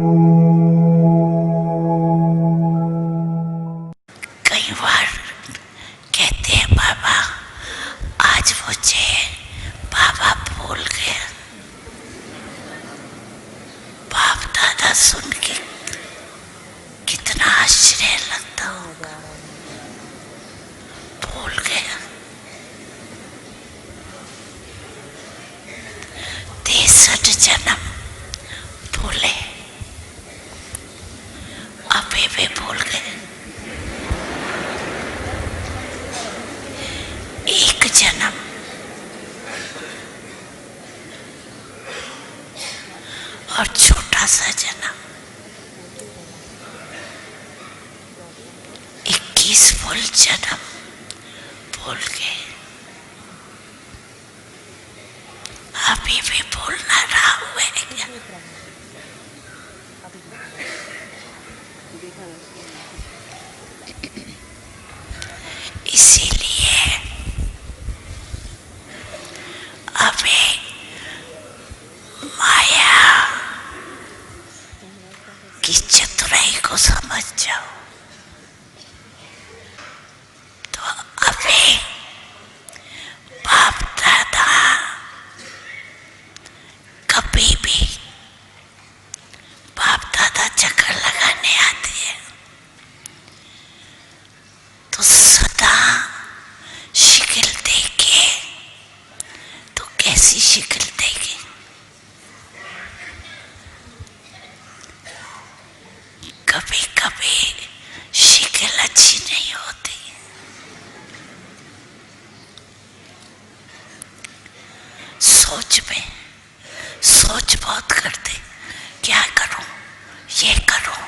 कई बार कहते हैं बाबा आज मुझे बाबा भूल गए। बाप दादा सुन के कितना आश्चर्य लगता होगा। भूल गया। 63 जन्म भूले, अभी भी भूल गए। एक जन्म और छोटा सा जन्म, 21 फुल जन्म भूल गए। अभी भी भूलना रहा हुआ है। इसीलिए अभी माया की चतुराई को समझ जाओ तो अभी बाप दादा कभी भी बाप दादा चक्कर लगाने आते हैं तो सदा शिकल देके, तो कैसी शिकल देगी? कभी कभी शिकल अच्छी नहीं होती। सोच बहुत करते, क्या करूं, ये करूं,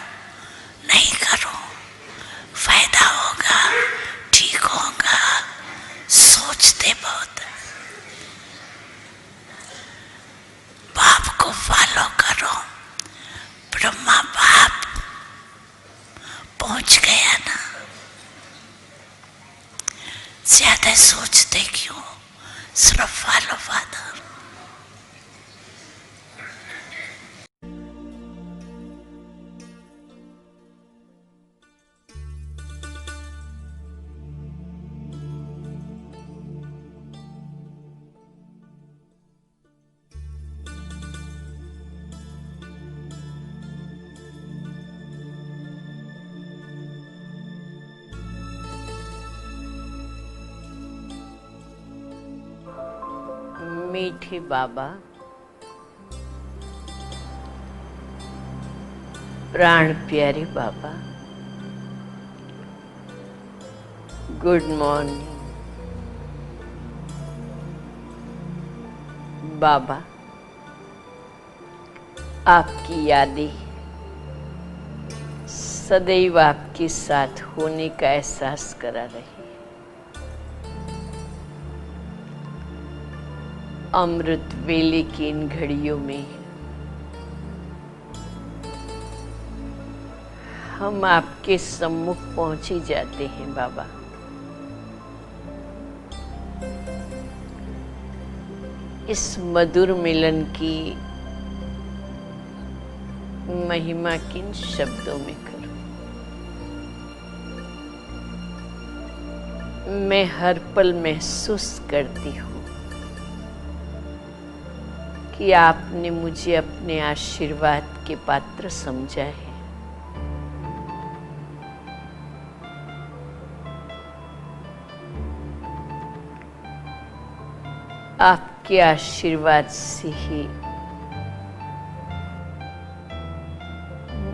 नहीं करूं, फायदा होगा, ठीक होगा, सोचते बहुत। बाप को फॉलो करो। ब्रह्मा बाप पहुंच गया ना, ज्यादा सोचते क्यों? सिर्फ फॉलो फादर। मीठे बाबा, प्राण प्यारे बाबा, गुड मॉर्निंग बाबा। आपकी यादें सदैव आपके साथ होने का एहसास करा रही। अमृत वेले की इन घड़ियों में हम आपके सम्मुख पहुंच ही जाते हैं बाबा। इस मधुर मिलन की महिमा किन शब्दों में करूं? मैं हर पल महसूस करती हूँ कि आपने मुझे अपने आशीर्वाद के पात्र समझा है। आपके आशीर्वाद से ही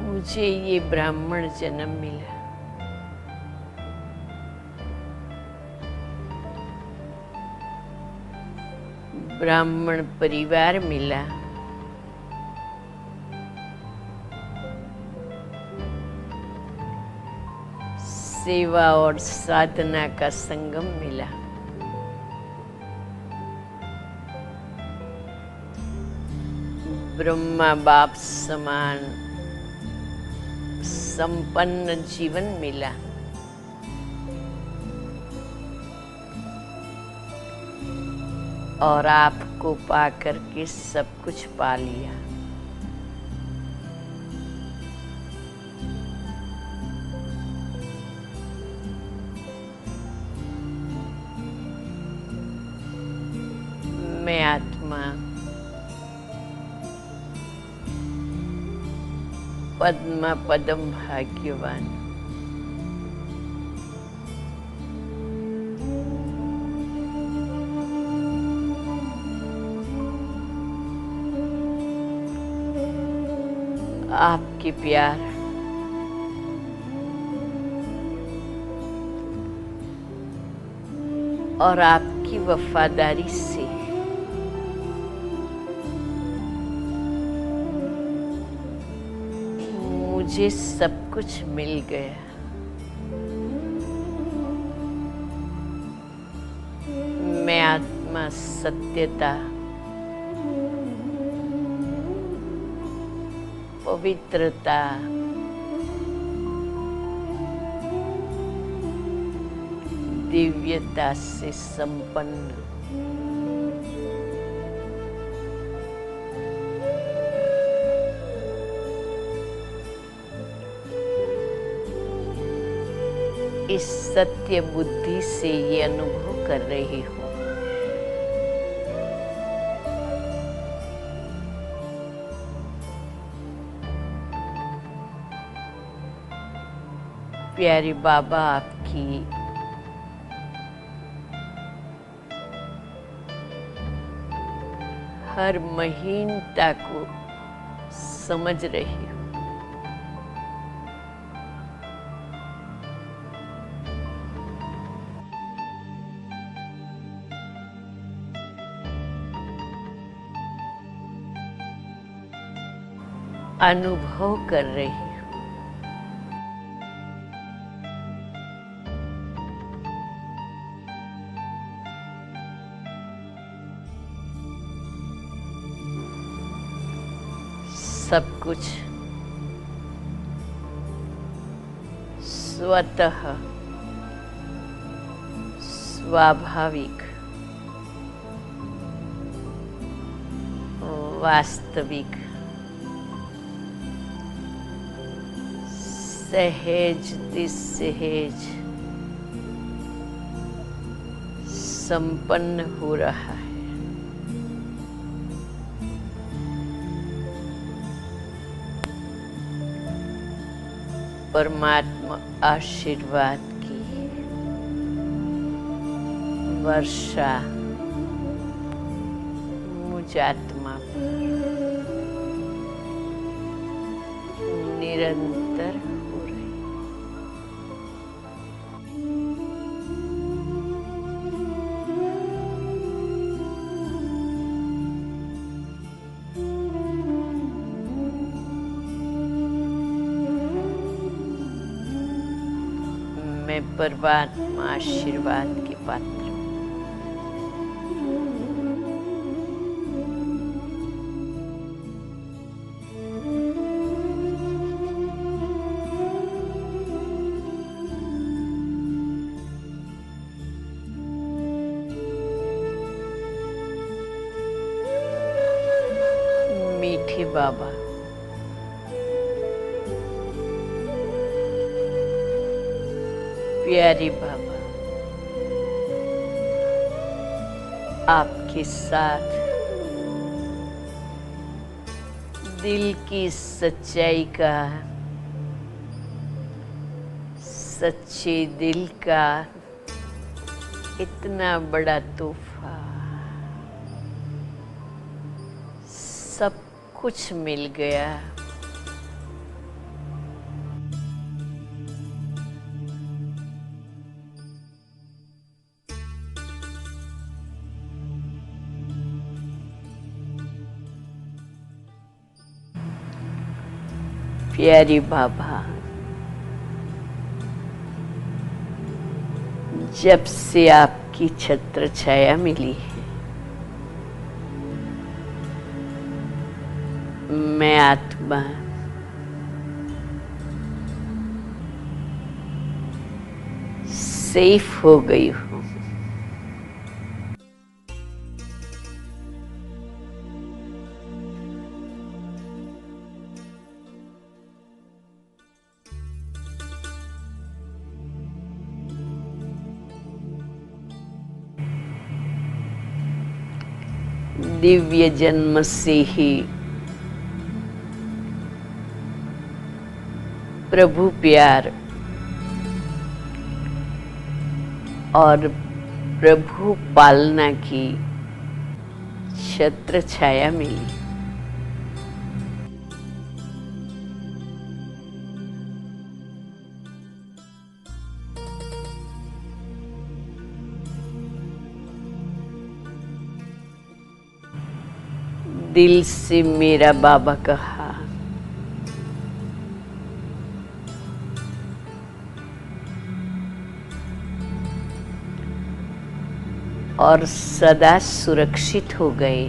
मुझे ये ब्राह्मण जन्म मिला। ब्राह्मण परिवार मिला। सेवा और साधना का संगम मिला। ब्रह्मा बाप समान संपन्न जीवन मिला। और आपको पाकर के सब कुछ पा लिया। मैं आत्मा पद्मा पदम भाग्यवान। आपके प्यार और आपकी वफादारी से मुझे सब कुछ मिल गया। मैं आत्मा सत्यता, पवित्रता, दिव्यता से संपन्न इस सत्य बुद्धि से ये अनुभव कर रही हूँ। प्यारे बाबा, आपकी हर महीनता को समझ रही हूँ। अनुभव कर रही हूँ। सब कुछ स्वतः स्वाभाविक, वास्तविक, सहज निसहज संपन्न हो रहा है। परमात्मा आशीर्वाद की वर्षा मुझ आत्मा पर निरंतर हो रही। मैं परमात्मा आशीर्वाद के पात्र हूँ। मीठे बाबा, प्यारे बाबा, आपके साथ दिल की सच्चाई का, सच्चे दिल का इतना बड़ा तोहफा, सब कुछ मिल गया। प्यारे बाबा, जब से आपकी छत्र छाया मिली है, मैं आत्मा सेफ हो गई हूँ। दिव्य जन्म से ही प्रभु प्यार और प्रभु पालना की छत्र छाया मिली। दिल से मेरा बाबा कहा, और सदा सुरक्षित हो गए।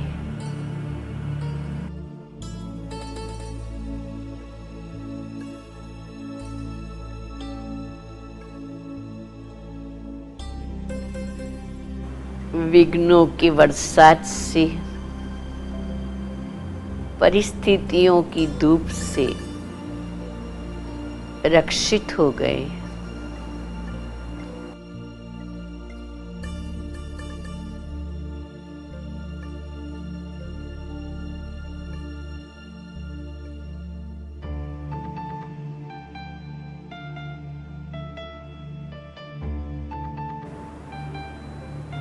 विघ्नों की बरसात से, परिस्थितियों की धूप से रक्षित हो गए।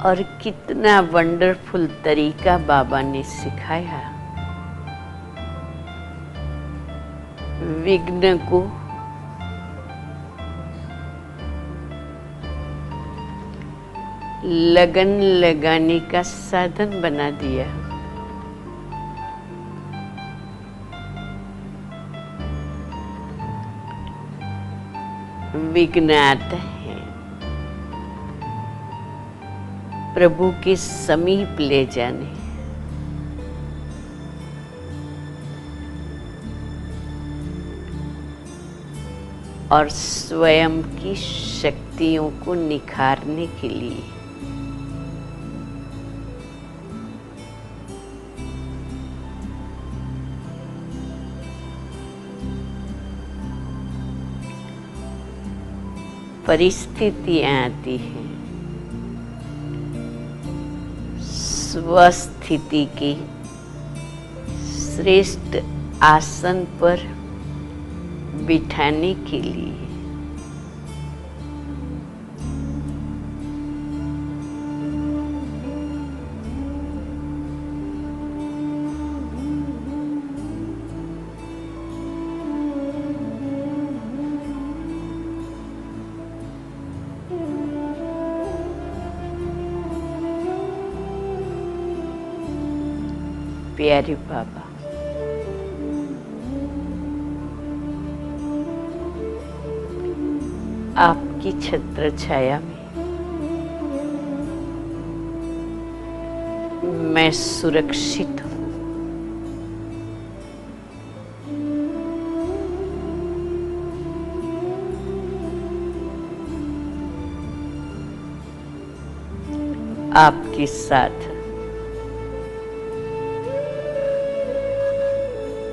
और कितना वंडरफुल तरीका बाबा ने सिखाया। विघ्न को लगन लगाने का साधन बना दिया। विघ्न आता है प्रभु के समीप ले जाने, और स्वयं की शक्तियों को निखारने के लिए। परिस्थितियां आती हैं स्वस्थिति के श्रेष्ठ आसन पर बिठाने के लिए। प्यारे बाबा, आपकी छत्र छाया में मैं सुरक्षित हूँ। आपके साथ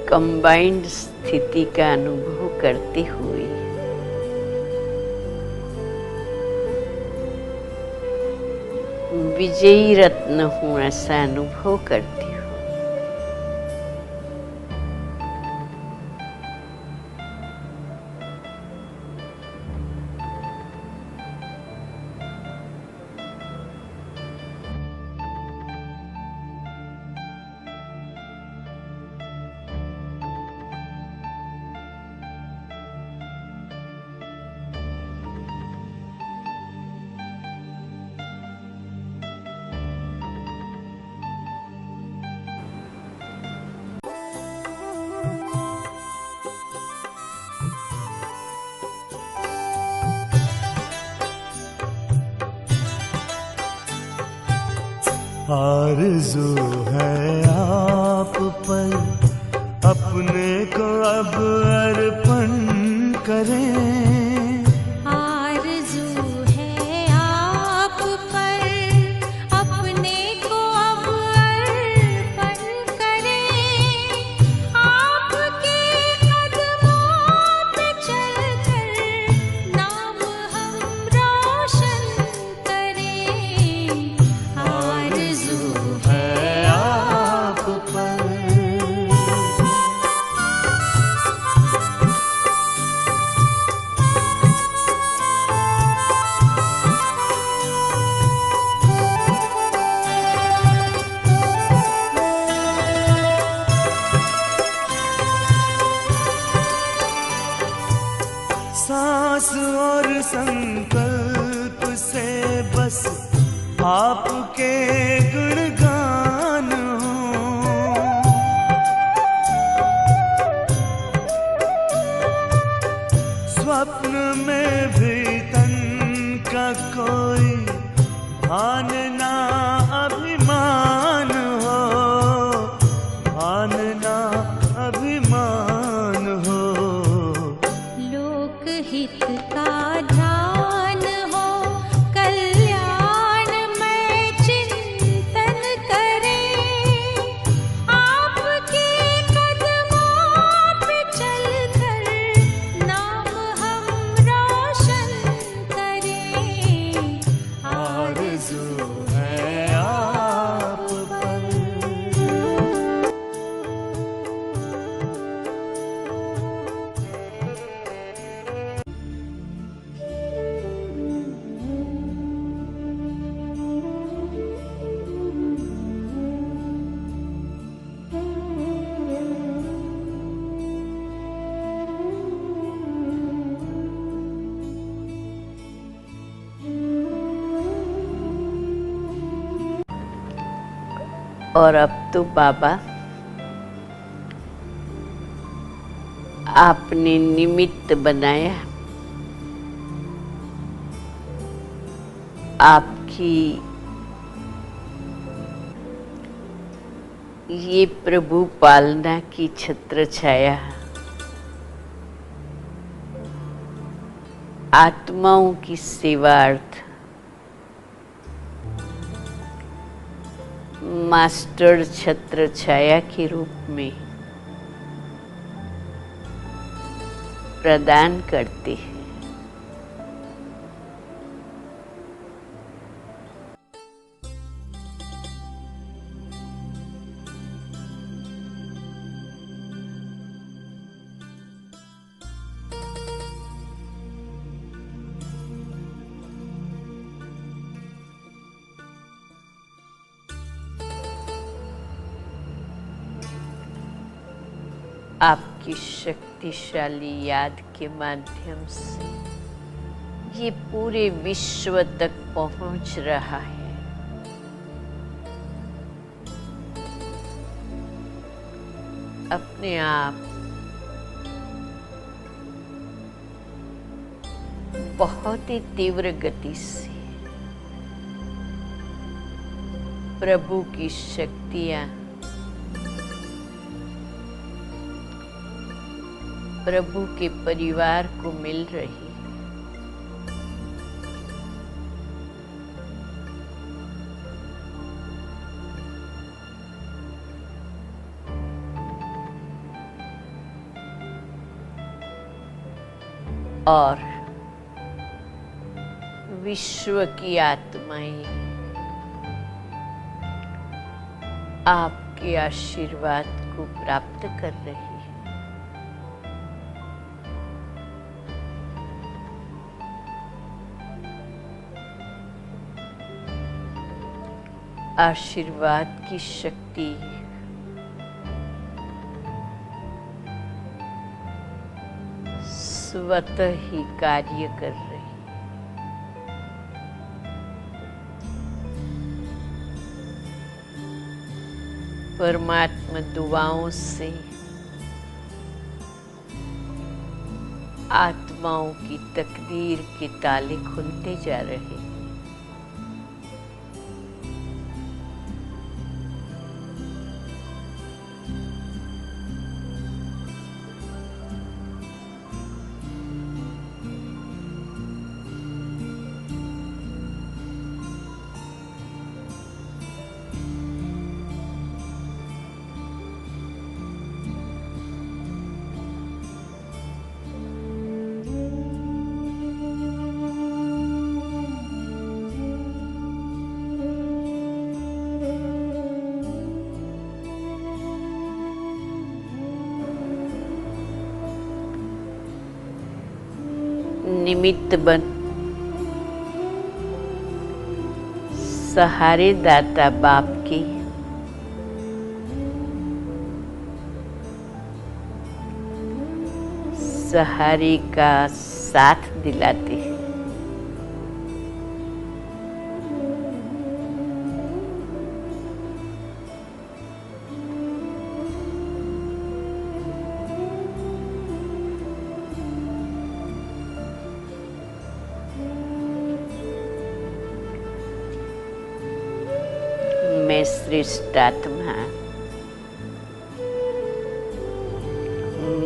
कंबाइंड स्थिति का अनुभव करते हुए विजयी रत्न हूं ऐसा अनुभव करती हूँ। आरज़ू है आप पर अपने को अब अर्पण करें। आरज़ू है आप पर अपने को अब अर्पण करें। आपके कदमों पे चलकर नाम हम रोशन करें। आरज़ू है सांस और संकल्प से बस आपके गुणगान हो। स्वप्न में भी तन का कोई भान ना अभिमान हो, भान ना अभिमान हो। लोकहित का ध्यान हो, कल्याण में चिंतन करें। आपके कदमों पे चलकर नाम हम रोशन करें। आरज़ू है आप पर। और अब तो बाबा आपने निमित्त बनाया, आपकी ये प्रभु पालना की छत्र छाया आत्माओं की सेवार्थ मास्टर छत्र छाया के रूप में प्रदान करते हैं। आपकी शक्तिशाली याद के माध्यम से ये पूरे विश्व तक पहुंच रहा है। अपने आप बहुत ही तीव्र गति से प्रभु की शक्तियां प्रभु के परिवार को मिल रही है। और विश्व की आत्माएं आपके आशीर्वाद को प्राप्त कर रही है। आशीर्वाद की शक्ति स्वतः ही कार्य कर रही है। परमात्मा दुआओं से आत्माओं की तकदीर के ताले खुलते जा रहे हैं। निमित्त बन सहारे दाता बाप की सहारे का साथ दिलाते हैं। मैं श्रेष्ठ आत्मा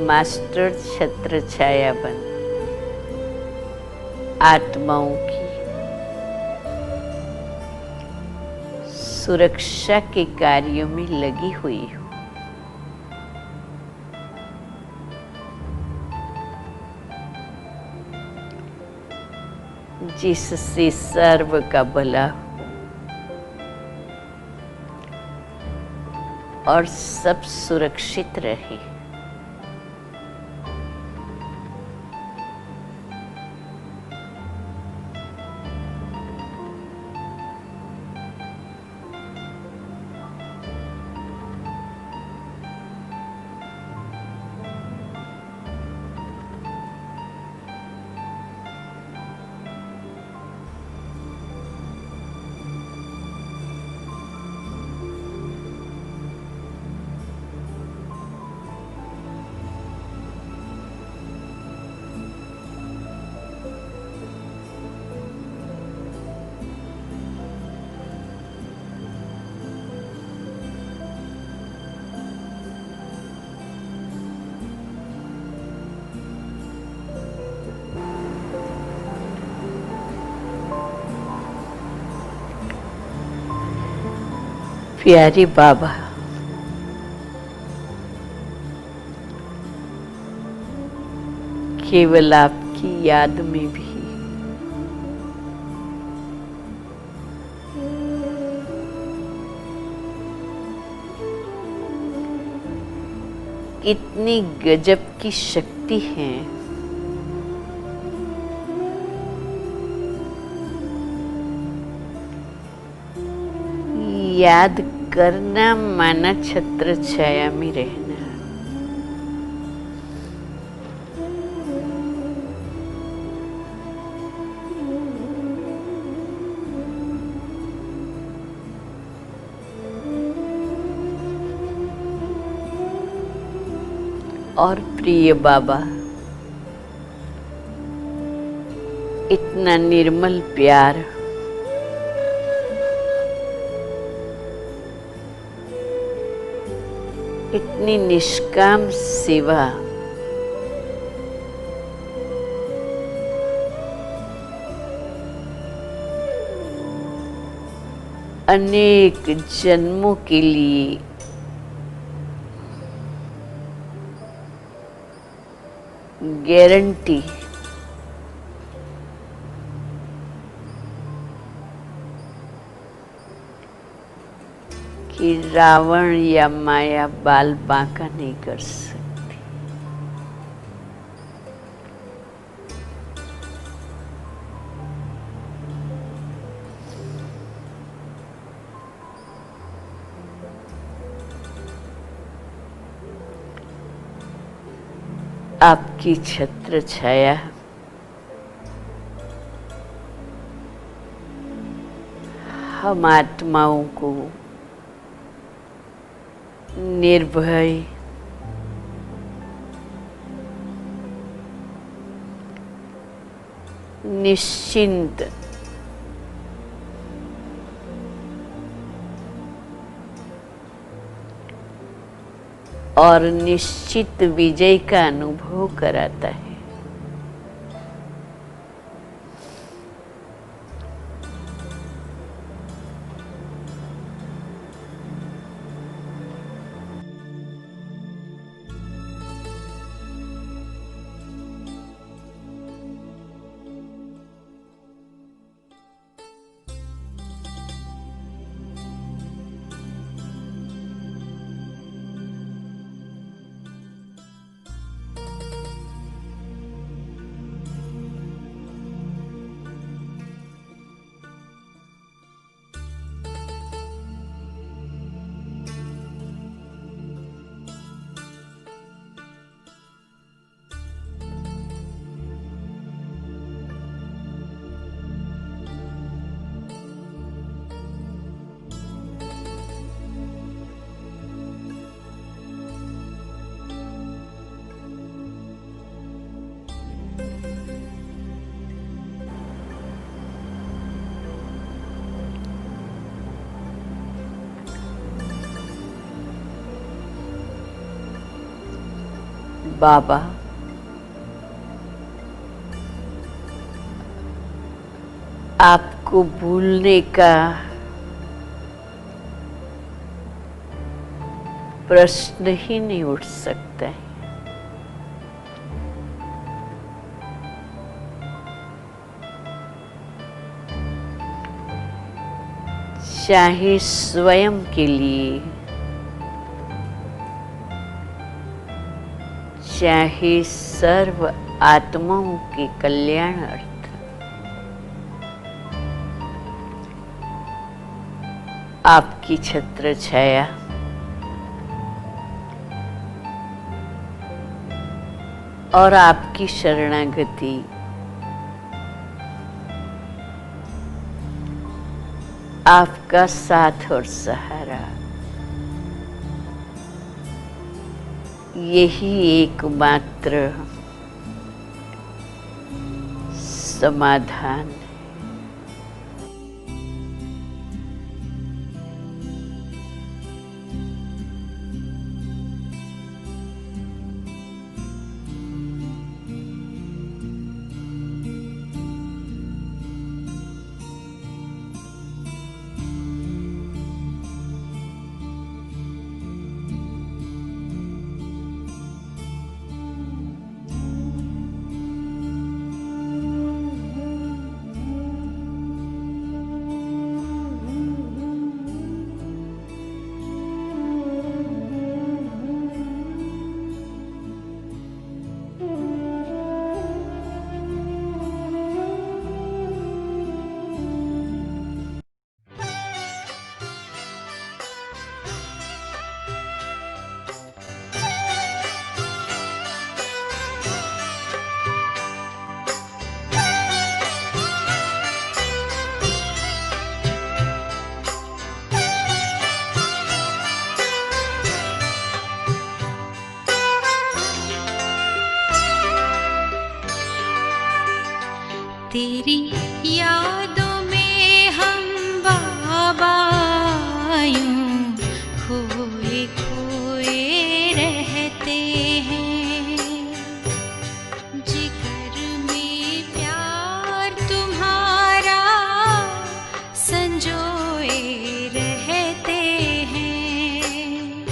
मास्टर छत्र छाया बन आत्माओं की सुरक्षा के कार्यों में लगी हुई हूँ। जिससे सर्व का भला हो और सब सुरक्षित रहे। प्यारे बाबा, केवल आपकी याद में भी कितनी गजब की शक्ति है। याद करना माना छत्र छाया में रहना। और प्रिय बाबा, इतना निर्मल प्यार, इतनी निष्काम सेवा, अनेक जन्मों के लिए गारंटी कि रावण या माया बाल बांका नहीं कर सकती। आपकी छत्र छाया हम आत्माओं को निर्भय, निश्चिंत और निश्चित विजय का अनुभव कराता है। बाबा, आपको भूलने का प्रश्न ही नहीं उठ सकता है। चाहे स्वयं के लिए, चाहे सर्व आत्माओं के कल्याणार्थ, आपकी छत्र छाया और आपकी शरणागति आपका साथ और सहारा, यही एकमात्र समाधान है। तेरी यादों में हम बाबा यूं खोए खोए रहते हैं। जिगर में प्यार तुम्हारा संजोए रहते हैं।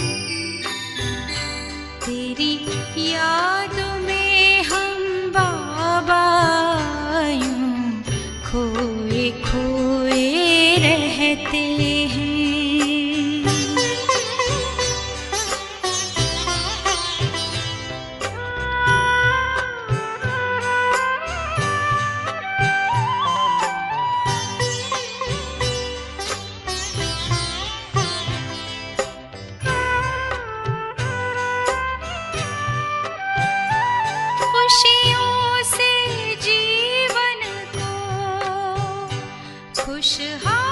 तेरी यादों में हम बाबा खोए खोए रहते हैं। खुशियों से जीवन को खुशहाल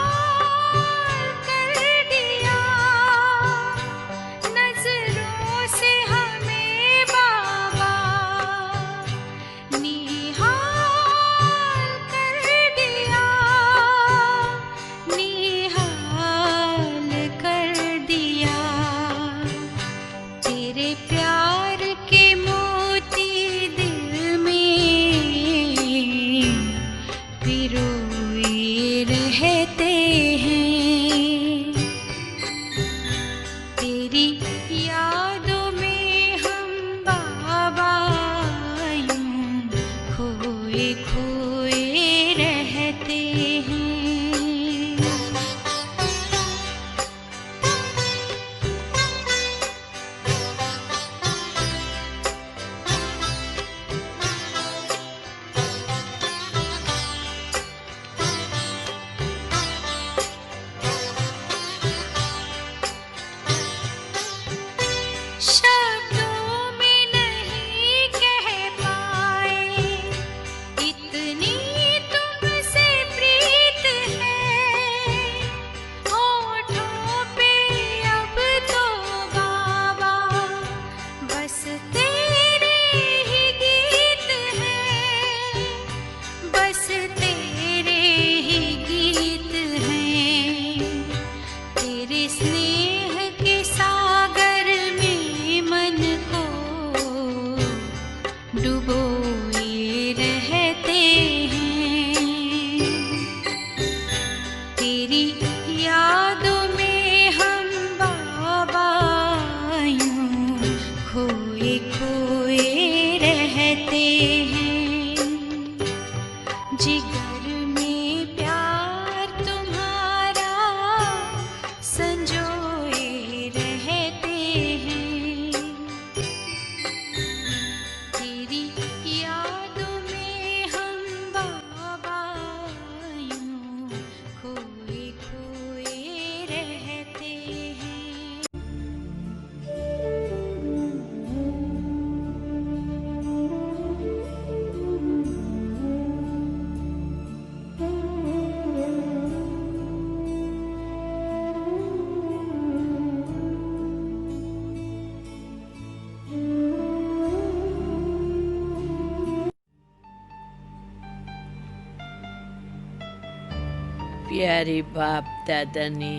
प्यारे बाप दादा ने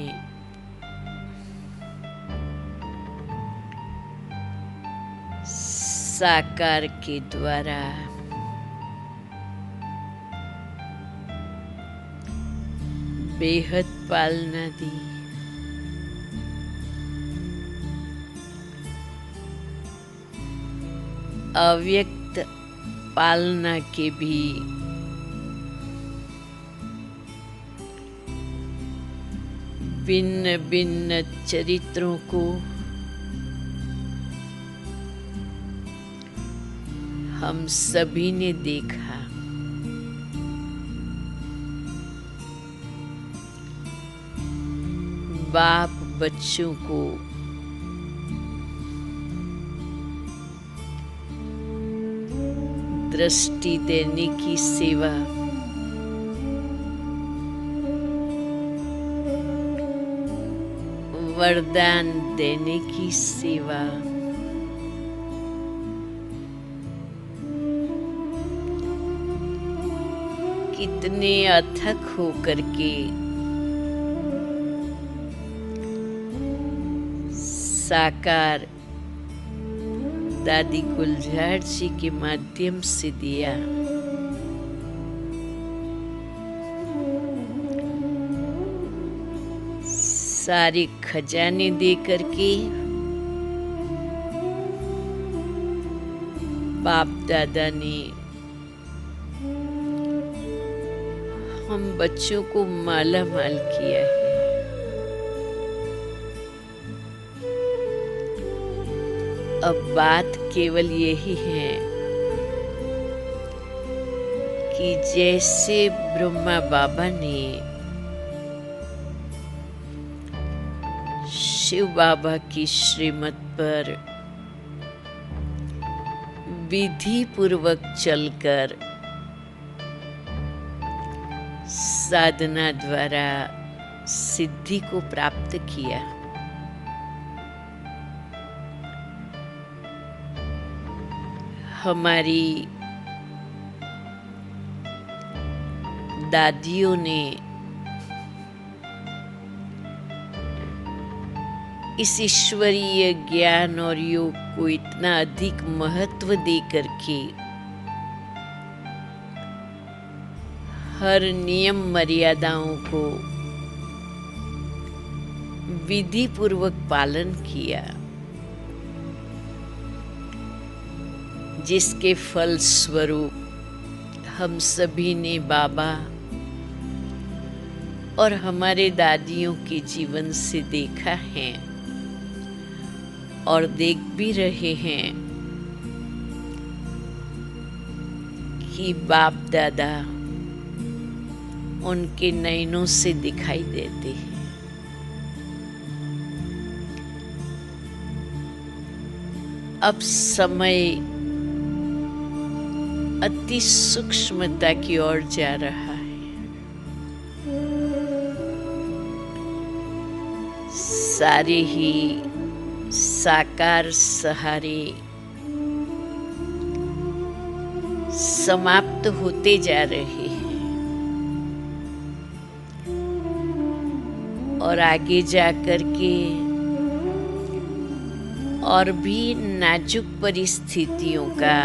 साकार के द्वारा बेहद पालना दी। अव्यक्त पालना के भी भिन्न भिन्न चरित्रों को हम सभी ने देखा। बाप बच्चों को दृष्टि देने की सेवा, वरदान देने की सेवा, कितने अथक होकर के साकार दादी गुलजार जी के माध्यम से दिया। सारे खजाने दे करके बाप दादा ने हम बच्चों को माला माल किया है। अब बात केवल यही है कि जैसे ब्रह्मा बाबा ने शिव बाबा की श्रीमत पर विधि पूर्वक चलकर साधना द्वारा सिद्धि को प्राप्त किया, हमारी दादियों ने इस ईश्वरीय ज्ञान और योग को इतना अधिक महत्व दे करके हर नियम मर्यादाओं को विधि पूर्वक पालन किया, जिसके फल स्वरूप हम सभी ने बाबा और हमारे दादियों के जीवन से देखा है और देख भी रहे हैं कि बाप दादा उनके नयनों से दिखाई देते हैं। अब समय अति सूक्ष्मता की ओर जा रहा है। सारे ही साकार सहारे समाप्त होते जा रहे हैं और आगे जा कर के और भी नाजुक परिस्थितियों का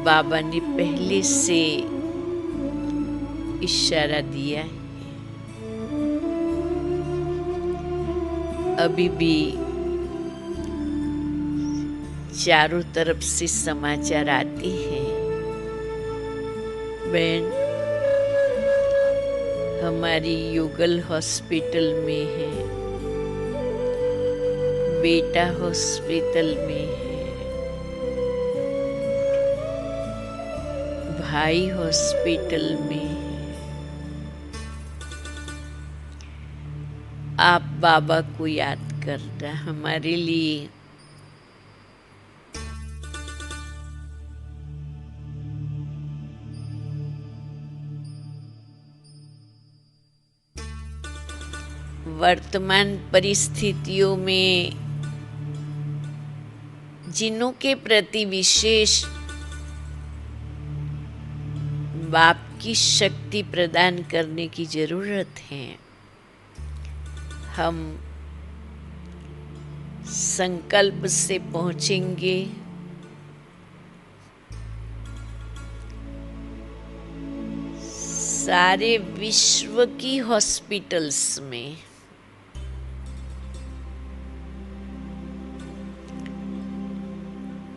बाबा ने पहले से इशारा दिया है। अभी भी चारों तरफ से समाचार आते हैं, बहन हमारी युगल हॉस्पिटल में है, बेटा हॉस्पिटल में है, भाई हॉस्पिटल में है। आप बाबा को याद करना हमारे लिए वर्तमान परिस्थितियों में जिनों के प्रति विशेष बाप की शक्ति प्रदान करने की जरूरत है। हम संकल्प से पहुंचेंगे सारे विश्व की हॉस्पिटल्स में।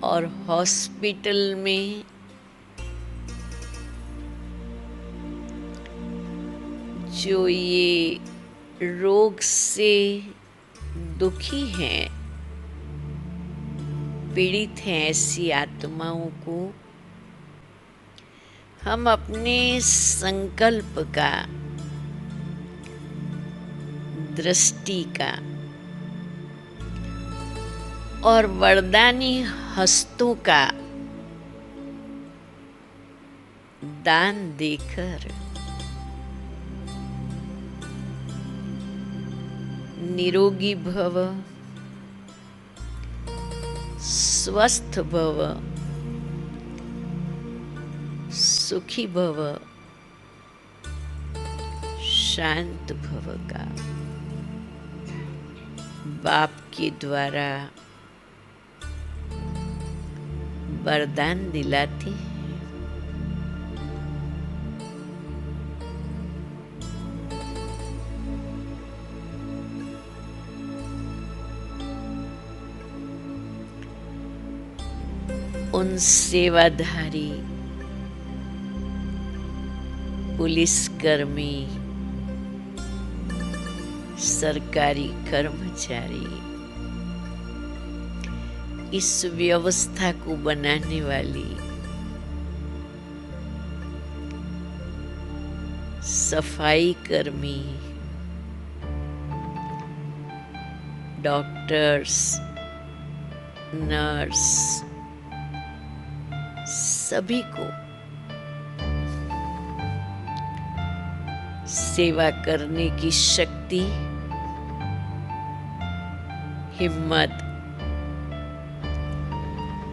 और हॉस्पिटल में जो ये रोग से दुखी हैं, पीड़ित हैं, ऐसी आत्माओं को हम अपने संकल्प का, दृष्टि का और वरदानी हस्तों का दान देकर निरोगी भव, स्वस्थ भव, सुखी भव, शांत भव का बाप के द्वारा वरदान दिलाते हैं। उन सेवाधारी पुलिसकर्मी, सरकारी कर्मचारी, इस व्यवस्था को बनाने वाली सफाई कर्मी, डॉक्टर्स, नर्स, सभी को सेवा करने की शक्ति, हिम्मत,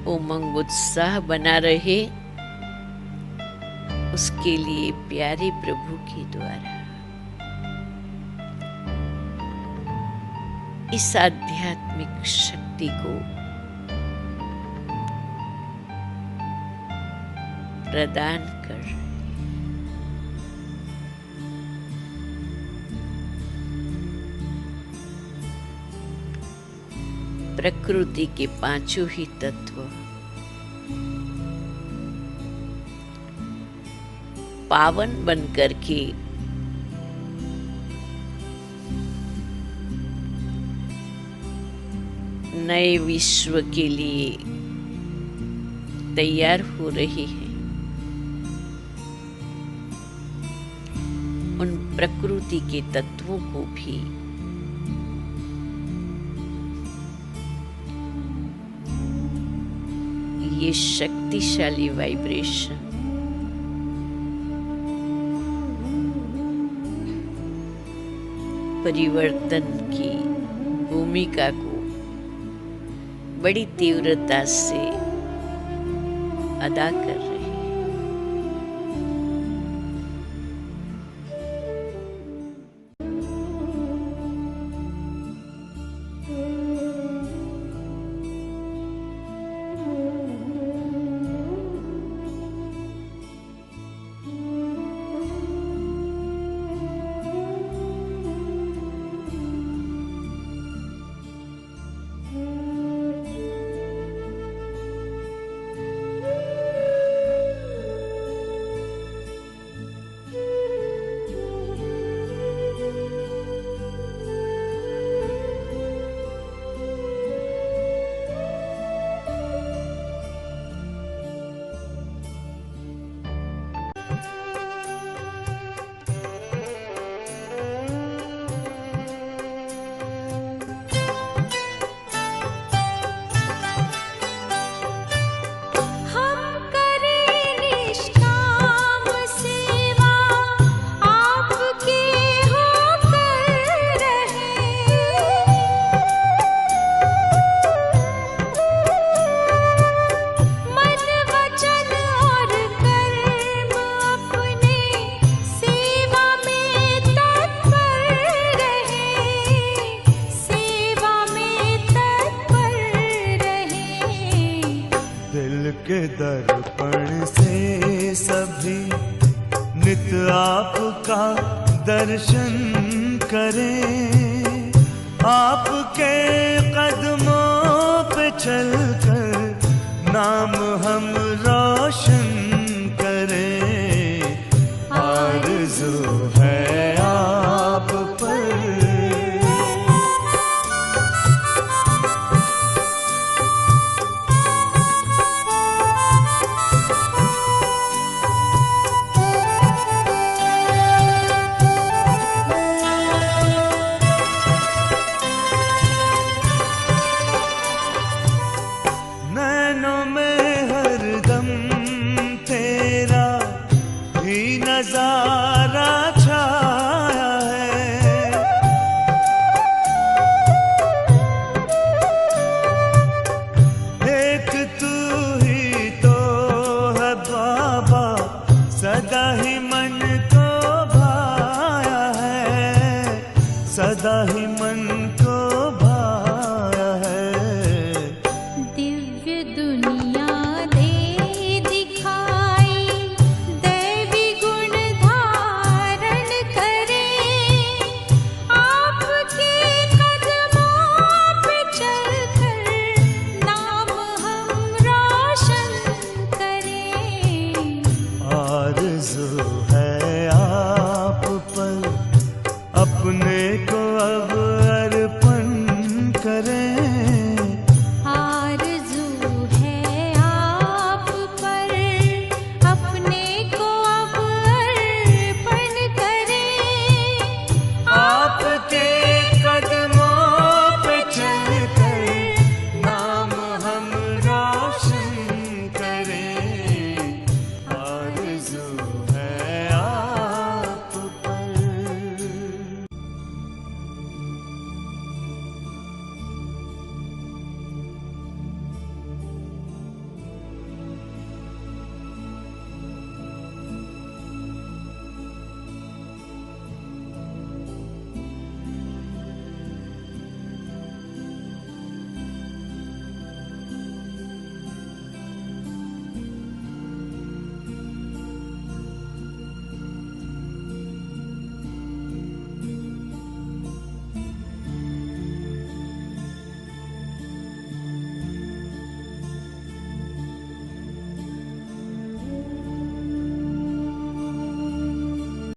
उमंग, उत्साह बना रहे, उसके लिए प्यारे प्रभु के द्वारा इस आध्यात्मिक शक्ति को प्रदान कर रहे। प्रकृति के पांचों ही तत्व पावन बनकर के नए विश्व के लिए तैयार हो रहे हैं। उन प्रकृति के तत्वों को भी ये शक्तिशाली वाइब्रेशन परिवर्तन की भूमिका को बड़ी तीव्रता से अदा कर रहे हैं। दर्पण से सभी नित आपका दर्शन करें, आपके कदमों पे चलकर नाम हम रोशन करें। आरज़ू है आप पर। नैनों में हरदम तेरा ही नज़ारा